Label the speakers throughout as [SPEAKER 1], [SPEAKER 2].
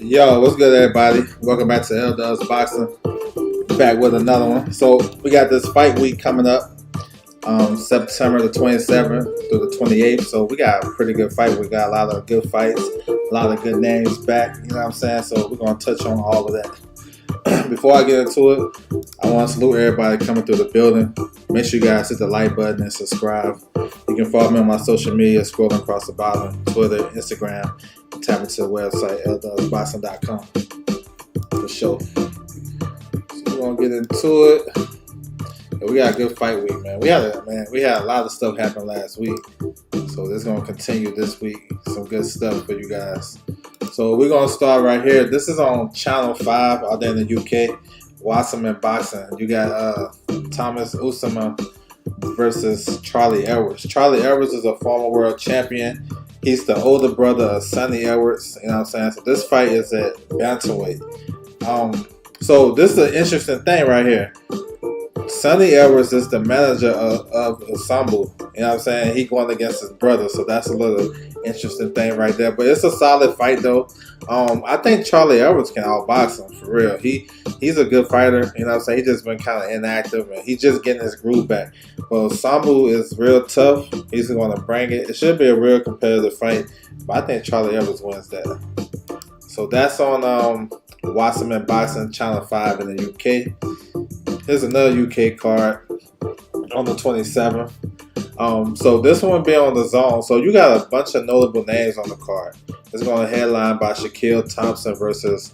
[SPEAKER 1] Yo, what's good, everybody? Welcome back to L Dubs Boxing. Back with another one. So we got this fight week coming up, September the 27th through the 28th. So we got a pretty good fight. We got a lot of good fights, a lot of good names back. You know what I'm saying? So we're gonna touch on all of that. Before I get into it, I want to salute everybody coming through the building. Make sure you guys hit the like button and subscribe. You can follow me on my social media, scrolling across the bottom, Twitter, Instagram. Tap into the website, ldubsboxing.com, for sure. So we're going to get into it. We got a good fight week, man. We had a lot of stuff happen last week. So this is going to continue this week. Some good stuff for you guys. So we're going to start right here. This is on Channel 5 out there in the UK. Wasserman Boxing. You got Thomas Usman versus Charlie Edwards. Charlie Edwards is a former world champion. He's the older brother of Sonny Edwards. You know what I'm saying? So this fight is at bantamweight. So this is an interesting thing right here. Sonny Edwards is the manager of Ensemble. You know what I'm saying? He going against his brother, so that's a little interesting thing right there. But it's a solid fight though. I think Charlie Edwards can outbox him for real. He's a good fighter. You know what I'm saying? He's just been kind of inactive and he's just getting his groove back. Well, Ensemble is real tough. He's going to bring it. It should be a real competitive fight, but I think Charlie Edwards wins that. So that's on Wasserman Boxing Channel 5 in the UK. Here's another UK card on the 27th. So this one be on the zone. So you got a bunch of notable names on the card. It's going to headline by Shaquille Thompson versus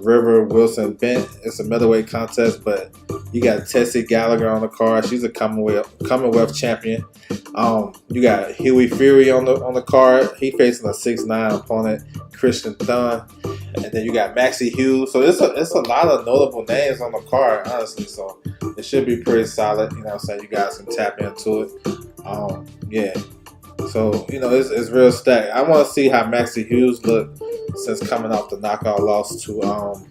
[SPEAKER 1] River Wilson Bent. It's a middleweight contest, but you got Tessie Gallagher on the card. She's a Commonwealth champion. You got Huey Fury on the card. He facing a 6'9" opponent, Christian Thun. And then you got Maxie Hughes. So it's a lot of notable names on the card, honestly. So it should be pretty solid. You know what I'm saying? You guys can tap into it. Yeah. So, you know, it's real stacked. I want to see how Maxie Hughes look since coming off the knockout loss to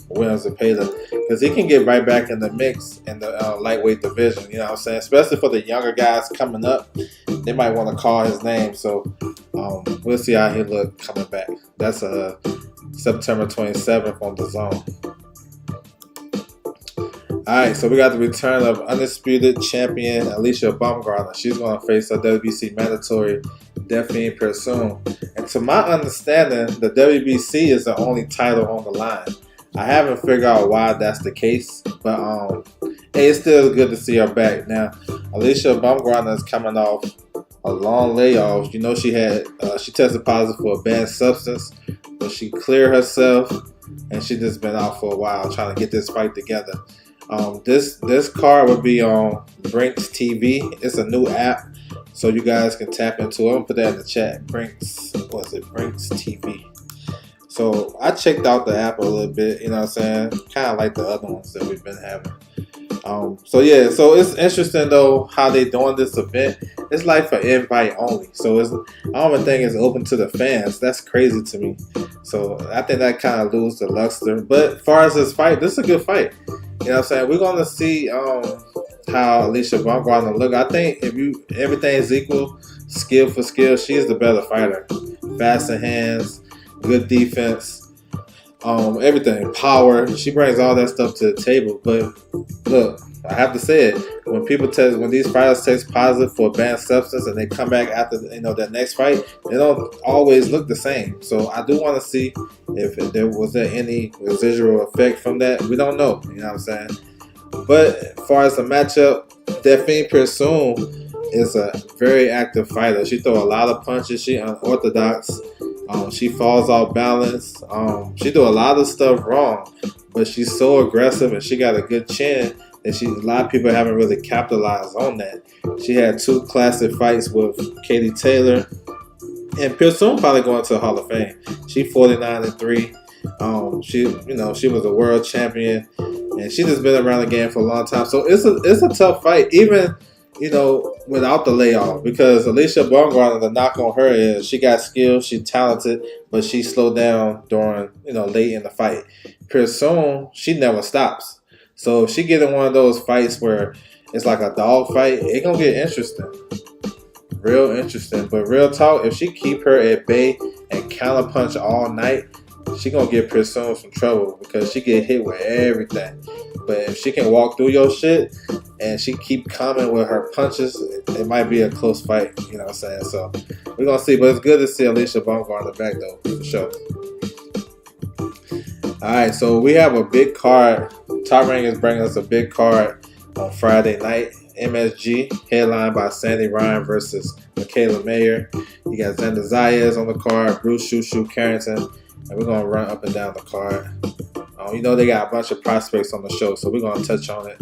[SPEAKER 1] Williams Zepeda, because he can get right back in the mix in the lightweight division. You know what I'm saying? Especially for the younger guys coming up, they might want to call his name. So we'll see how he look coming back. That's September 27th on the zone. Alright, so we got the return of undisputed champion Alicia Baumgartner. She's going to face a WBC mandatory Delphine Persoon. And to my understanding, the WBC is the only title on the line. I haven't figured out why that's the case, but hey, it's still good to see her back. Now, Alicia Baumgartner is coming off a long layoff. You know, she tested positive for a banned substance, but she cleared herself, and she just been out for a while trying to get this fight together. This card will be on Brinks TV. It's a new app, so you guys can tap into it. I'm gonna put that in the chat. Brinks TV. So I checked out the app a little bit. You know what I'm saying? Kind of like the other ones that we've been having. So yeah, so it's interesting though how they doing this event. It's like for invite only, so I don't even think it's open to the fans. That's crazy to me. So I think that kind of loses the luster. But as far as this fight, this is a good fight. You know what I'm saying? We're gonna see how Alicia Baumgartner look. I think if everything is equal, skill for skill, she's the better fighter. Faster hands, good defense, everything, power. She brings all that stuff to the table. But look, I have to say it. When these fighters test positive for a banned substance and they come back after that next fight, they don't always look the same. So I do want to see if there was any residual effect from that. We don't know. You know what I'm saying? But as far as the matchup, Delphine Persoon is a very active fighter. She throws a lot of punches. She unorthodox. She falls off balance. She do a lot of stuff wrong, but she's so aggressive and she got a good chin. And a lot of people haven't really capitalized on that. She had 2 classic fights with Katie Taylor, and Persoon probably going to the Hall of Fame. She 49-3. She was a world champion, and she just been around the game for a long time. So it's a tough fight, even without the layoff, because Alicia Baumgartner, the knock on her is she got skills, she's talented, but she slowed down during late in the fight. Persoon, she never stops. So if she get in one of those fights where it's like a dog fight, it's going to get interesting. Real interesting. But real talk, if she keep her at bay and counterpunch all night, she gonna get Pursued some trouble because she get hit with everything. But if she can walk through your shit and she keep coming with her punches, it might be a close fight. You know what I'm saying? So we're gonna see. But it's good to see Alicia Baumgart in the back though, for sure. All right, so we have a big card. Top Rank is bringing us a big card on Friday night. MSG, headlined by Sandy Ryan versus Michaela Mayer. You got Xander Zayas on the card, Bruce Shushu Carrington, and we're going to run up and down the card. You know they got a bunch of prospects on the show, so we're going to touch on it.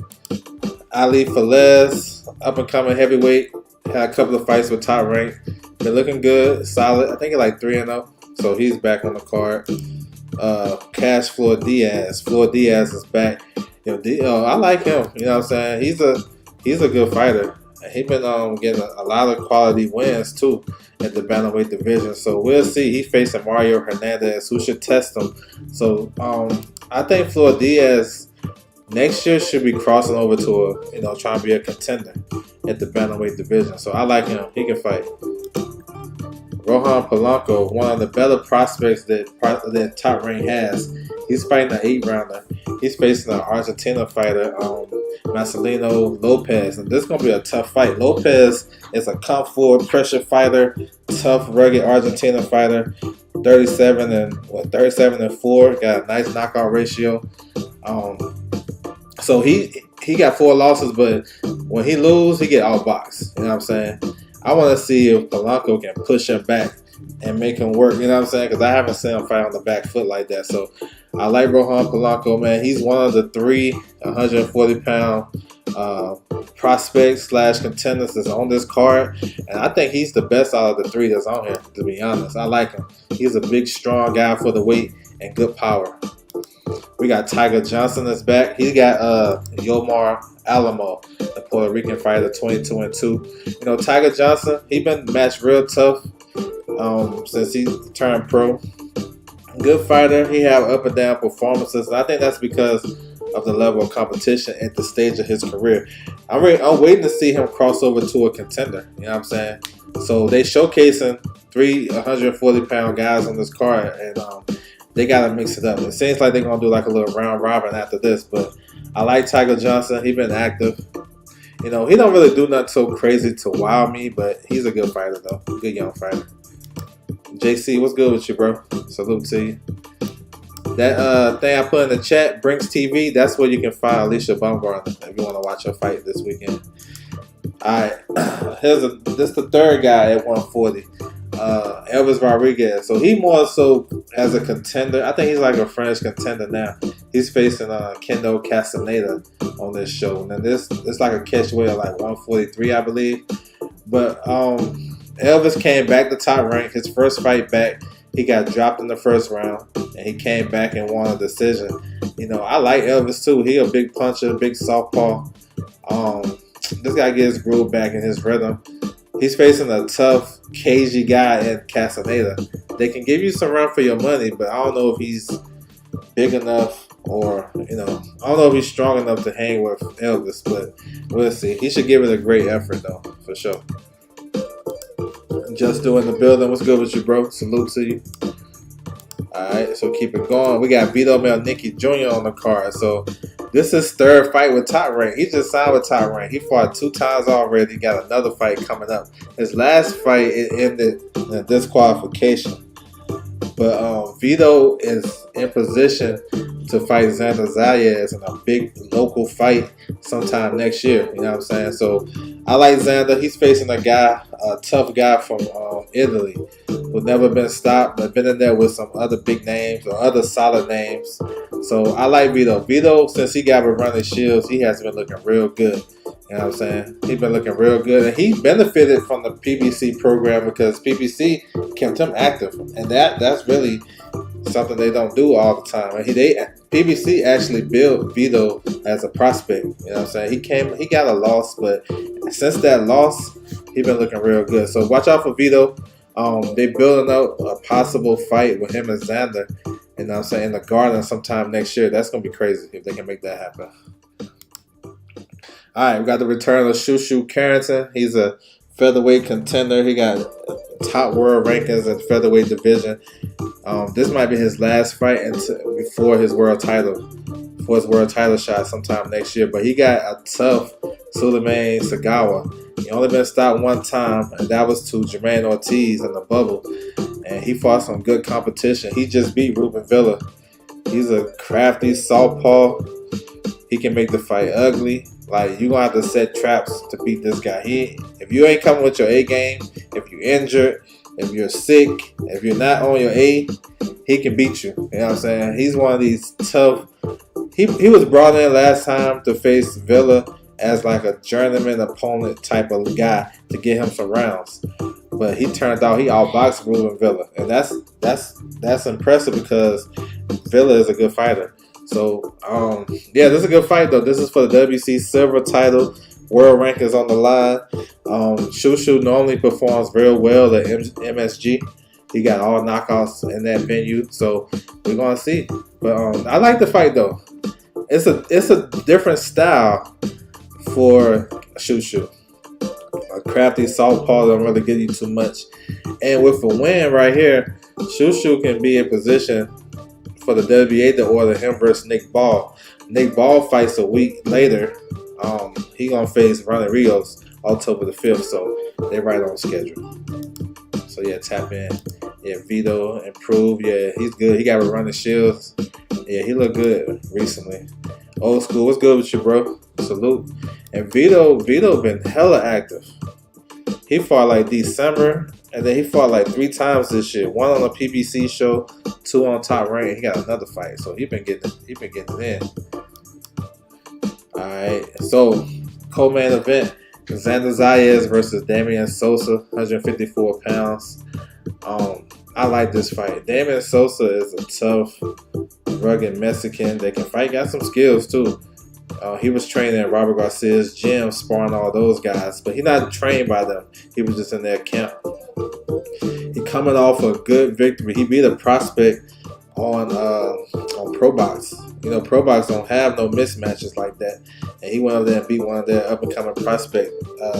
[SPEAKER 1] Ali Falez, up-and-coming heavyweight, had a couple of fights with Top Rank. Been looking good, solid. I think he's like 3-0, so he's back on the card. Cash Floor Diaz. Floor Diaz is back. I like him. You know what I'm saying? He's a good fighter. He's been getting a lot of quality wins too at the bantamweight division. So we'll see. He's facing Mario Hernandez, who should test him. So I think Floor Diaz next year should be crossing over to trying to be a contender at the bantamweight division. So I like him. He can fight. Rohan Polanco, one of the better prospects that Top Rank has. He's fighting an 8-rounder. He's facing an Argentina fighter, Marcelino Lopez. And this is going to be a tough fight. Lopez is a come forward pressure fighter, tough, rugged Argentina fighter. 37 and 4. Got a nice knockout ratio. So he got 4 losses, but when he loses, he get outboxed. You know what I'm saying? I want to see if Polanco can push him back and make him work. You know what I'm saying? Because I haven't seen him fight on the back foot like that. So I like Rohan Polanco, man. He's one of the 3 140-pound prospects / contenders that's on this card. And I think he's the best out of the 3 that's on here, to be honest. I like him. He's a big, strong guy for the weight and good power. We got Tiger Johnson that's back. He got Yomar Alamo, the Puerto Rican fighter, 22-2. Tiger Johnson, he been matched real tough since he turned pro. Good fighter. He have up and down performances, and I think that's because of the level of competition at the stage of his career. I'm waiting to see him cross over to a contender. You know what I'm saying? So they showcasing 3 140-pound guys on this card, and they got to mix it up. It seems like they're going to do like a little round robin after this, but I like Tiger Johnson. He's been active. He don't really do nothing so crazy to wow me, but he's a good fighter, though. Good young fighter. JC, what's good with you, bro? Salute to you. That thing I put in the chat, Brinks TV, that's where you can find Alicia Baumgart if you want to watch her fight this weekend. All right. This is the third guy at 140. Elvis Rodriguez. So he more so as a contender. I think he's like a French contender now. He's facing Kendo Castaneda on this show. And this it's like a catch weight of like 143, I believe. But Elvis came back to Top Rank. His first fight back, he got dropped in the first round, and he came back and won a decision. I like Elvis too. He a big puncher, big southpaw. This guy gets his groove back in his rhythm. He's facing a tough, cagey guy in Castaneda. They can give you some run for your money, but I don't know if he's big enough or, I don't know if he's strong enough to hang with Elvis, but we'll see. He should give it a great effort, though, for sure. Just doing the building. What's good with you, bro? Salute to you. All right, so keep it going. We got Vito Melnicki Jr. on the card. So this is his third fight with Top Rank. He just signed with Top Rank. He fought 2 times already. Got another fight coming up. His last fight, it ended in a disqualification. But Vito is in position to fight Xander Zayas in a big local fight sometime next year. You know what I'm saying? So I like Xander. He's facing a tough guy from Italy who's never been stopped, but been in there with some other big names or other solid names. So I like Vito. Vito, since he got with Ronnie Shields, he has been looking real good. You know what I'm saying? He's been looking real good. And he benefited from the PBC program because PBC kept him active. And that's really something they don't do all the time. And PBC actually built Vito as a prospect. You know what I'm saying? He got a loss, but since that loss, he's been looking real good. So watch out for Vito. They building up a possible fight with him and Xander. You know what I'm saying? In the Garden sometime next year. That's going to be crazy if they can make that happen. All right, we got the return of Shushu Carrington. He's a featherweight contender. He got top world rankings in featherweight division. This might be his last fight before his world title shot sometime next year. But he got a tough Suleiman Sagawa. He only been stopped one time, and that was to Jermaine Ortiz in the bubble. And he fought some good competition. He just beat Ruben Villa. He's a crafty southpaw. He can make the fight ugly. Like, you're going to have to set traps to beat this guy. If you ain't coming with your A game, if you're injured, if you're sick, if you're not on your A, he can beat you. You know what I'm saying? He's one of these tough. He was brought in last time to face Villa as like a journeyman opponent type of guy to get him some rounds. But he turned out he outboxed Ruben Villa. And that's impressive because Villa is a good fighter. So, yeah, this is a good fight, though. This is for the WC Silver title. World rankings on the line. Shushu normally performs real well at MSG. He got all knockouts in that venue. So, we're going to see. But I like the fight, though. It's a different style for Shushu. A crafty southpaw don't really give you too much. And with a win right here, Shushu can be in position for the WBA to order him versus Nick Ball. Nick Ball fights a week later. He gonna face Ronnie Rios October the 5th, so they're right on schedule. So yeah, tap in. Yeah, Vito improved. Yeah, he's good. He got with Ronnie Shields. Yeah, he looked good recently. Old school, what's good with you, bro? Salute. And Vito been hella active. He fought like December, and then he fought like 3 times this year. 1 on a PBC show, 2 on Top Rank. He got another fight, so he been getting it in. All right, so co-main event: Xander Zayas versus Damian Sosa, 154 pounds. I like this fight. Damian Sosa is a tough, rugged Mexican that can fight. Got some skills too. He was training at Robert Garcia's gym, sparring all those guys, but he's not trained by them. He was just in their camp. He coming off a good victory. He beat a prospect on ProBox. You know, ProBox don't have no mismatches like that. And he went over there and beat one of their up-and-coming prospect,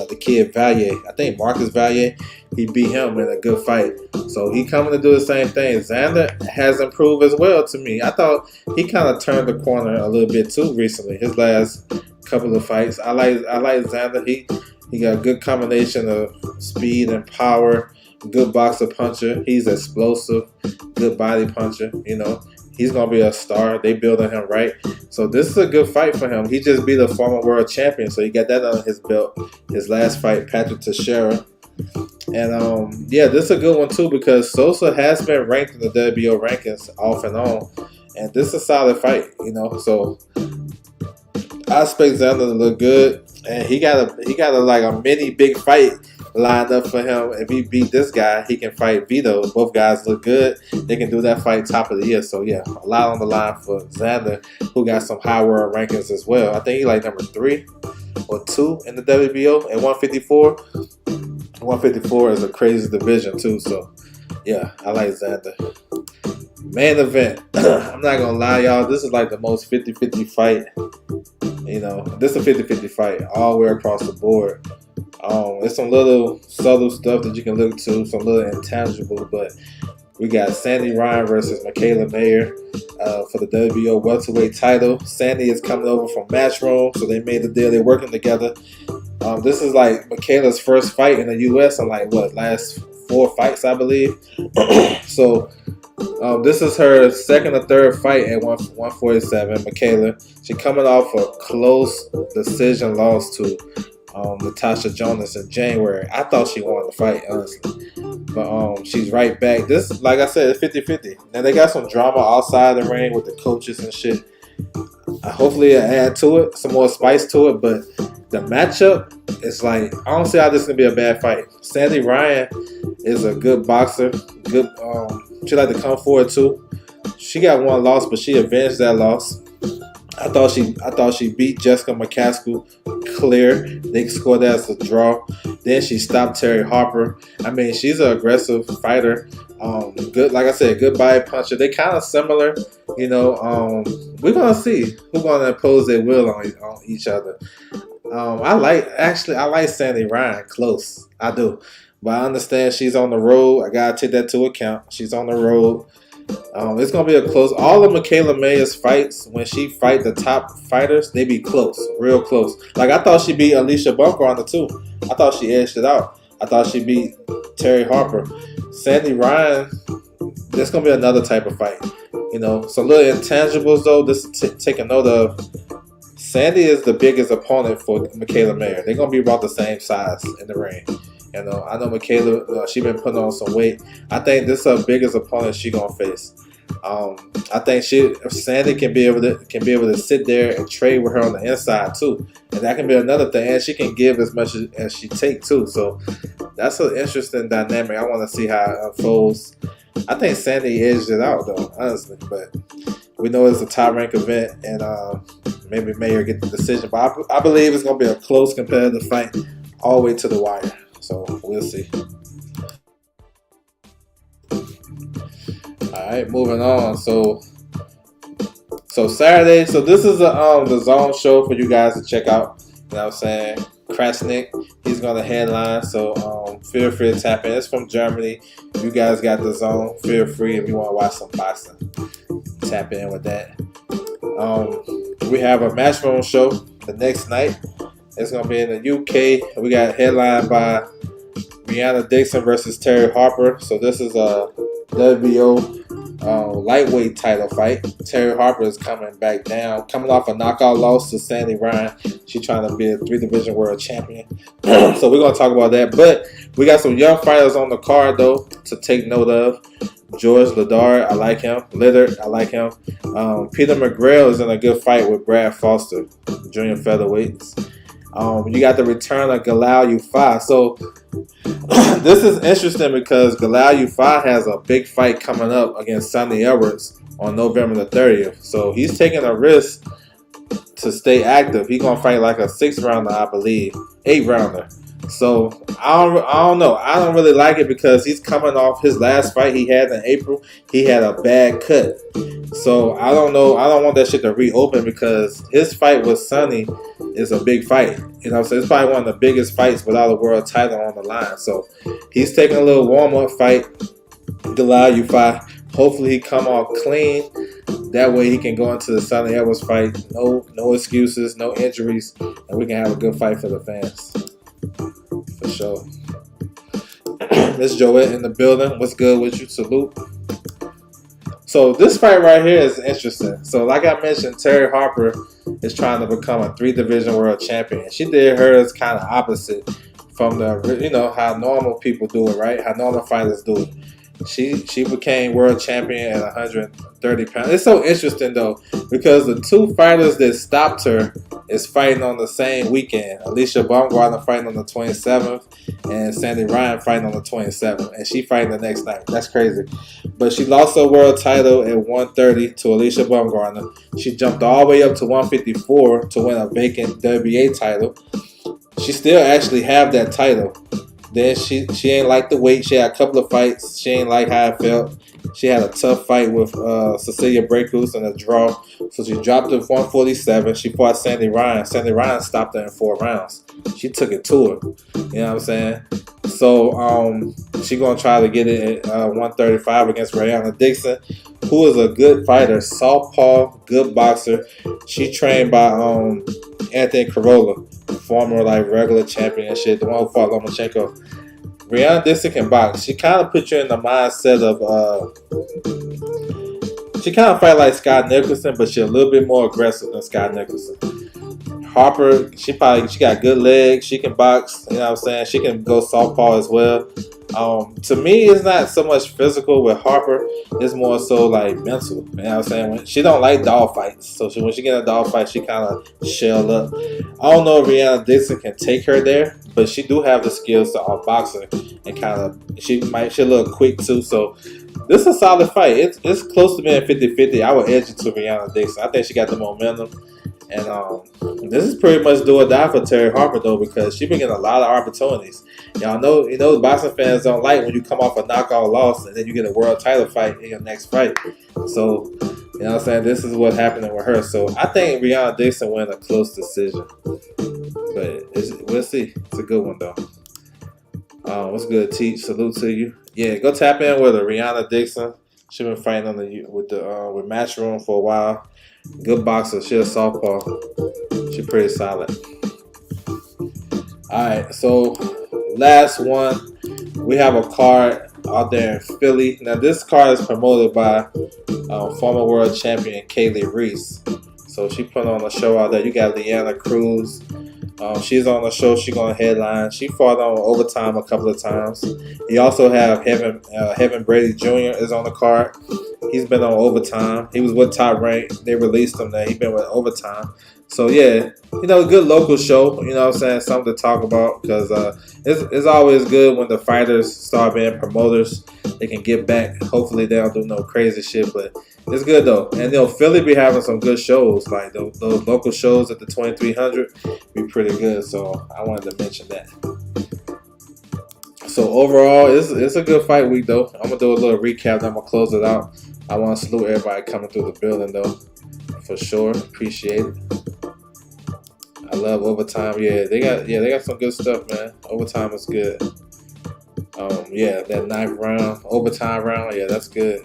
[SPEAKER 1] the kid Valier. I think Marcus Valier. He beat him in a good fight. So he coming to do the same thing. Xander has improved as well to me. I thought he kind of turned the corner a little bit too recently. His last couple of fights. I like Xander. He got a good combination of speed and power. Good boxer puncher. He's explosive. Good body puncher. You know, he's going to be a star. They building him right. So this is a good fight for him. He just beat a former world champion. So he got that on his belt. His last fight, Patrick Teixeira. And yeah, this is a good one too because Sosa has been ranked in the WBO rankings off and on. And this is a solid fight, you know. So I expect Xander to look good. And he got a like a mini big fight lined up for him. If he beat this guy, he can fight Vito. Both guys look good. They can do that fight top of the year. So yeah, a lot on the line for Xander, who got some high world rankings as well. I think he like number 3 or 2 in the WBO at 154. 154 is a crazy division too. So yeah, I like Xander. Main event. I'm not gonna lie, y'all. This is like the most 50-50 fight. You know, this is a 50-50 fight all the way across the board. There's some little subtle stuff that you can look to, some little intangible, but we got Sandy Ryan versus Michaela Mayer for the WBO welterweight title. Sandy is coming over from Matchroom, so they made the deal. They're working together. This is like Michaela's first fight in the U.S. in like last 4 fights, I believe. So this is her second or third fight at 147. Michaela, she coming off a close decision loss to Natasha Jonas in January. I thought she won the fight, honestly. But she's right back. This, like I said, it's 50-50. Now they got some drama outside the ring with the coaches and shit. Hopefully it add to it, some more spice to it. But the matchup is like, I don't see how this is gonna be a bad fight. Sandy Ryan is a good boxer. Good. She like to come forward too. She got 1 loss, but she avenged that loss. I thought she beat Jessica McCaskill clear. They scored that as a draw. Then she stopped Terry Harper. I mean, she's an aggressive fighter. Good, like I said, good body puncher. They kind of similar, you know. We're gonna see who's gonna impose their will on each other. I like Sandy Ryan close. I do, but I understand she's on the road. I gotta take that to account. She's on the road. It's gonna be a close. All of Michaela Mayer's fights, when she fight the top fighters, they be close, real close. Like I thought she beat Alicia Bumgarner too. I thought she edged it out. I thought she beat Terry Harper. Sandy Ryan, that's gonna be another type of fight. Some little intangibles though. This take a note of. Sandy is the biggest opponent for Michaela Mayer. They're gonna be about the same size in the ring. I know Michaela. She been putting on some weight. I think this is her biggest opponent she gonna face. I think Sandy can be able to sit there and trade with her on the inside too, and that can be another thing. And she can give as much as she take too. So that's an interesting dynamic. I want to see how it unfolds. I think Sandy edged it out though, honestly, but we know it's a top rank event, and maybe Mayer get the decision. But I believe it's gonna be a close competitive fight all the way to the wire. So we'll see. All right, moving on. So Saturday. So this is the Zone show for you guys to check out. You know what I'm saying? Krasnick, he's gonna headline. So feel free to tap in. It's from Germany. You guys got the Zone. Feel free if you want to watch some boxing. Tap in with that. We have a Matchroom show the next night. It's gonna be in the UK. We got headlined by Brianna Dixon versus Terry Harper. So this is a WBO lightweight title fight. Terry Harper is coming back down, coming off a knockout loss to Sandy Ryan. She's trying to be a 3-division world champion. So we're gonna talk about that. But we got some young fighters on the card though to take note of. George Lidard, I like him. Liddard, I like him. Peter McGrail is in a good fight with Brad Foster, junior featherweights. You got the return of Galal Youfa. So this is interesting because Galal Youfa has a big fight coming up against Sonny Edwards on November the 30th. So he's taking a risk to stay active. He's gonna fight like a 6-rounder, I believe, 8-rounder. So I don't know. I don't really like it because he's coming off his last fight he had in April. He had a bad cut. So I don't know. I don't want that shit to reopen because his fight with Sonny is a big fight. So it's probably one of the biggest fights without a world title on the line. So he's taking a little warm-up fight. Galal Youfa. Hopefully he come off clean. That way he can go into the Sonny Edwards fight. No excuses, no injuries, and we can have a good fight for the fans. For sure. Miss Joette in the building. What's good with you? Salute. So this fight right here is interesting. So like I mentioned, Terry Harper is trying to become a 3-division world champion. She did hers kind of opposite from the, how normal people do it, right? How normal fighters do it. She became world champion at 130 pounds. It's so interesting though because the two fighters that stopped her is fighting on the same weekend. Alicia Baumgartner fighting on the 27th and Sandy Ryan fighting on the 27th, and she fighting the next night. That's crazy. But she lost her world title at 130 to Alicia Baumgartner. She jumped all the way up to 154 to win a vacant WBA title. She still actually have that title. Then she ain't like the weight. She had a couple of fights. She ain't like how it felt. She had a tough fight with Cecilia Brækhus in a draw. So she dropped to 147. She fought Sandy Ryan. Sandy Ryan stopped her in 4 rounds. She took it to her. You know what I'm saying? So she gonna try to get it at 135 against Brianna Dixon, who is a good fighter, southpaw, good boxer. She trained by Anthony Carolla, former regular champion and shit, the one who fought Lomachenko. Brianna Dixon can box. She kind of put you in the mindset of she kind of fight like Scott Nicholson, but she's a little bit more aggressive than Scott Nicholson. Harper, she got good legs. She can box. You know what I'm saying? She can go southpaw as well. To me, it's not so much physical with Harper. It's more so mental. You know what I'm saying? She don't like dog fights. So when she get in a dog fight, she kind of shell up. I don't know if Brianna Dixon can take her there, but she do have the skills to outbox her and kind of she a little quick too. So this is a solid fight. It's close to being 50-50. I would edge it to Brianna Dixon. I think she got the momentum. And this is pretty much do or die for Terry Harper though, because she been getting a lot of opportunities. Y'all know, boxing fans don't like when you come off a knockout loss and then you get a world title fight in your next fight. So, you know what I'm saying? This is what's happening with her. So I think Brianna Dixon win a close decision. But we'll see. It's a good one though. What's good, Teach? Salute to you. Yeah, go tap in with her, Brianna Dixon. She been fighting on with Matchroom for a while. Good boxer. She a southpaw. She pretty solid. All right, so last one, we have a card out there in Philly. Now this card is promoted by former world champion Kaylee Reese. So she put on a show out there. You got Leanna Cruz. She's on the show. She's going to headline. She fought on Overtime a couple of times. You also have Heaven Brady Jr. is on the card. He's been on Overtime. He was with Top Rank. They released him there. He's been with Overtime. So yeah, good local show. You know what I'm saying? Something to talk about, because it's always good when the fighters start being promoters. They can get back. Hopefully they don't do no crazy shit, but it's good though. And Philly be having some good shows. Like those local shows at the 2300 be pretty good. So I wanted to mention that. So overall, it's a good fight week though. I'm gonna do a little recap. Then I'm gonna close it out. I want to salute everybody coming through the building though, for sure. Appreciate it. I love Overtime. Yeah, they got some good stuff, man. Overtime is good. Yeah, that 9th round, Overtime round, yeah, that's good.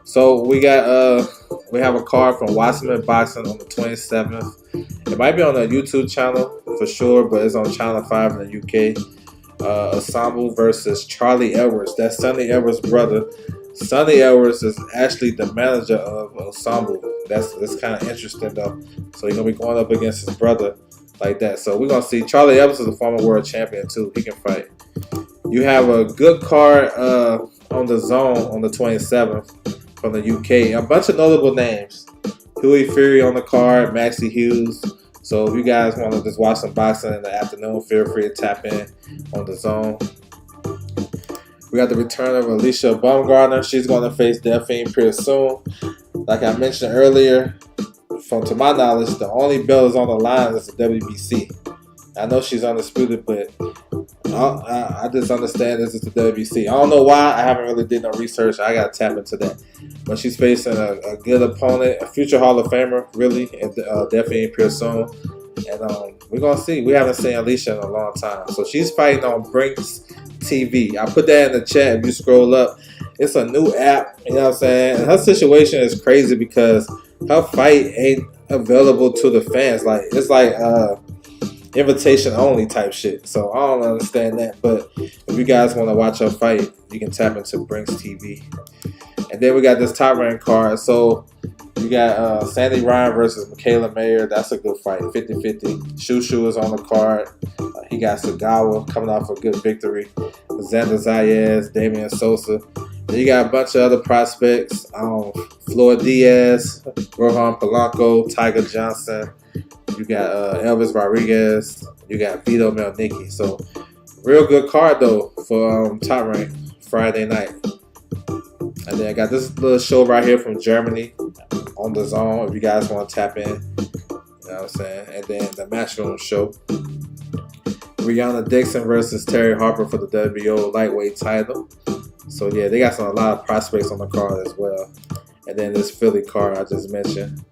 [SPEAKER 1] So we have a card from Wasserman Boxing on the 27th. It might be on the YouTube channel for sure, but it's on Channel 5 in the UK. Ensemble versus Charlie Edwards. That's Sonny Edwards' brother. Sonny Edwards is actually the manager of Ensemble. That's kind of interesting though. So he's gonna be going up against his brother like that. So we're gonna see. Charlie Edwards is a former world champion too. He can fight. You have a good card on the Zone on the 27th from the UK. A bunch of notable names. Huey Fury on the card. Maxie Hughes. So if you guys want to just watch some boxing in the afternoon, feel free to tap in on the Zone. We got the return of Alicia Baumgartner. She's going to face Delphine pretty soon. Like I mentioned earlier, to my knowledge, the only belt is on the line is the WBC. I know she's undisputed, but I just understand this is the WBC. I don't know why. I haven't really did no research. I got to tap into that. But she's facing a good opponent, a future Hall of Famer, really, and Delphine Pearson. And we're going to see. We haven't seen Alicia in a long time. So she's fighting on Brinks TV. I put that in the chat if you scroll up. It's a new app, you know what I'm saying? And her situation is crazy because her fight ain't available to the fans. Like, it's like invitation only type shit. So I don't understand that. But if you guys want to watch her fight, you can tap into Brinks TV. And then we got this Top Rank card. So you got Sandy Ryan versus Michaela Mayer. That's a good fight, 50-50. Shushu is on the card. He got Sagawa coming off a good victory. Xander Zayas, Damian Sosa. Then you got a bunch of other prospects. Floyd Diaz, Rohan Polanco, Tiger Johnson. You got Elvis Rodriguez. You got Vito Melnicki. So real good card though for Top Rank Friday night. And then I got this little show right here from Germany on the Zone if you guys want to tap in. You know what I'm saying? And then the Matchroom show. Rihanna Dixon versus Terry Harper for the WBO lightweight title. So yeah, they got a lot of prospects on the card as well. And then this Philly card I just mentioned.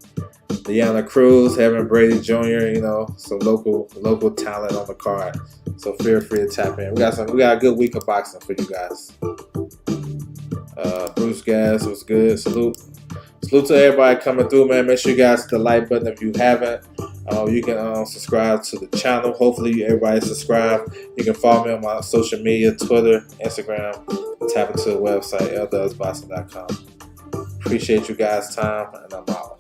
[SPEAKER 1] Leanna Cruz, Heaven Brady Jr., some local talent on the card. So feel free to tap in. We got a good week of boxing for you guys. Bruce Gas was good. Salute to everybody coming through, man. Make sure you guys hit the like button if you haven't. You can subscribe to the channel. Hopefully everybody subscribe. You can follow me on my social media, Twitter, Instagram. Tap into the website, LDubsBoxing.com. Appreciate you guys' time, and I'm out.